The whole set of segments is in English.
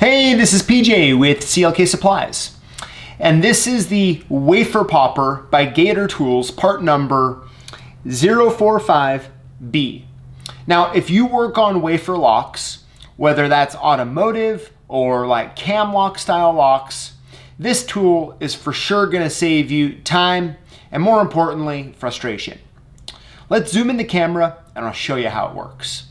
Hey, this is PJ with CLK Supplies, and this is the Wafer Popper by Gator Tools, part number 045B. Now, if you work on wafer locks, whether that's automotive or like cam lock style locks, this tool is for sure gonna save you time and, more importantly, frustration. Let's zoom in the camera and I'll show you how it works.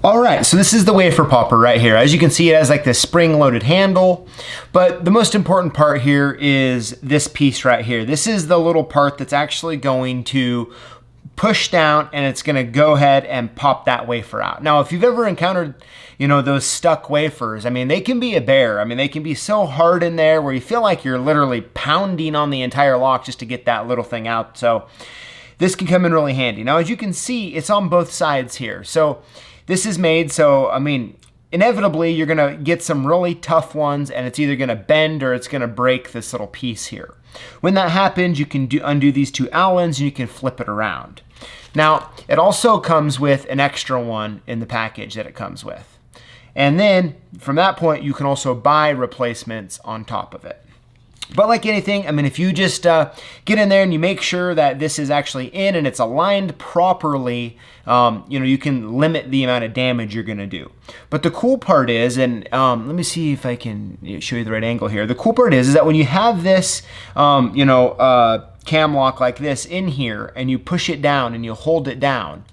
All right, so this is the wafer popper right here. As you can see, it has like this spring-loaded handle, but the most important part here is this piece right here. This is the little part that's actually going to push down and it's gonna go ahead and pop that wafer out. Now, if you've ever encountered, those stuck wafers, I mean, they can be a bear. I mean, they can be so hard in there where you feel like you're literally pounding on the entire lock just to get that little thing out. So this can come in really handy. Now, as you can see, it's on both sides here. So this is made so, I mean, inevitably you're gonna get some really tough ones and it's either gonna bend or it's gonna break this little piece here. When that happens, you can undo these two Allens and you can flip it around. Now, it also comes with an extra one in the package that it comes with. And then from that point, you can also buy replacements on top of it. But like anything, I mean, if you just get in there and you make sure that this is actually in and it's aligned properly, you can limit the amount of damage you're gonna do. But the cool part is, and let me see if I can show you the right angle here. The cool part is that when you have this, cam lock like this in here and you push it down and you hold it down,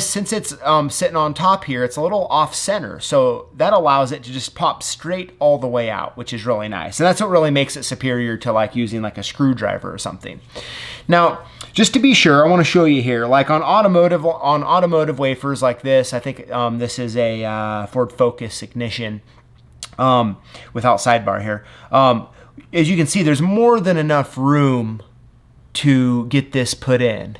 since it's sitting on top here, it's a little off center. So that allows it to just pop straight all the way out, which is really nice. And that's what really makes it superior to like using like a screwdriver or something. Now, just to be sure, I want to show you here, like on automotive wafers like this, I think this is a Ford Focus ignition without sidebar here. As you can see, there's more than enough room to get this put in.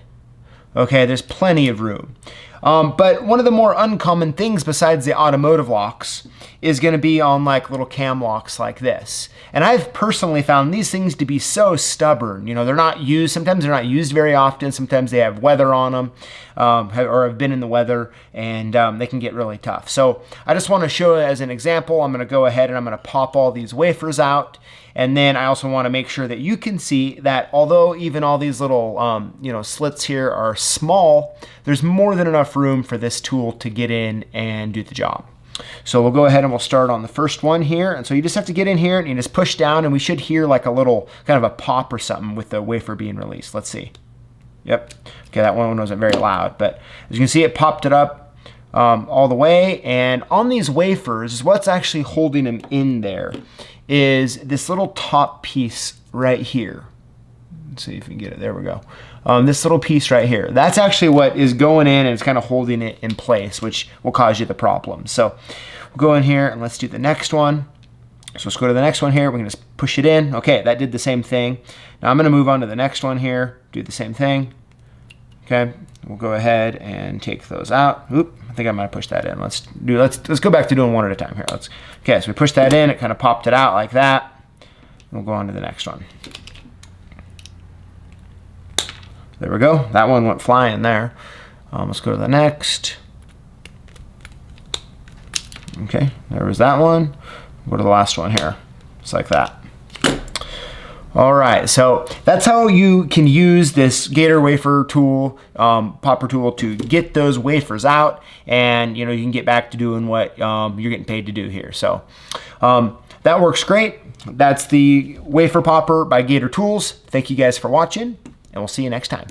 Okay, there's plenty of room. But one of the more uncommon things besides the automotive locks is gonna be on like little cam locks like this. And I've personally found these things to be so stubborn. They're not used, sometimes they're not used very often, sometimes they have weather on them, or have been in the weather, and they can get really tough. So I just wanna show it as an example. I'm gonna go ahead and I'm gonna pop all these wafers out. And then I also wanna make sure that you can see that although even all these little slits here are small, there's more than enough room for this tool to get in and do the job. So we'll go ahead and we'll start on the first one here. And so you just have to get in here and you just push down and we should hear like a little kind of a pop or something with the wafer being released. Let's see. Yep. Okay, that one wasn't very loud, but as you can see, it popped it up all the way. And on these wafers, what's actually holding them in there is this little top piece right here. Let's see if we can get it. There we go. This little piece right here. That's actually what is going in and it's kind of holding it in place, which will cause you the problem. So we'll go in here and let's do the next one. So let's go to the next one here. We're gonna just push it in. Okay, that did the same thing. Now I'm gonna move on to the next one here, do the same thing. Okay, we'll go ahead and take those out. Oop, I think I might push that in. Let's go back to doing one at a time here. Okay, so we pushed that in, it kind of popped it out like that. We'll go on to the next one. There we go. That one went flying there. Let's go to the next. Okay, there was that one. Go to the last one here. Just like that. All right, so that's how you can use this Gator wafer tool, popper tool, to get those wafers out, and you can get back to doing what you're getting paid to do here. So that works great. That's the wafer popper by Gator Tools. Thank you guys for watching, and we'll see you next time.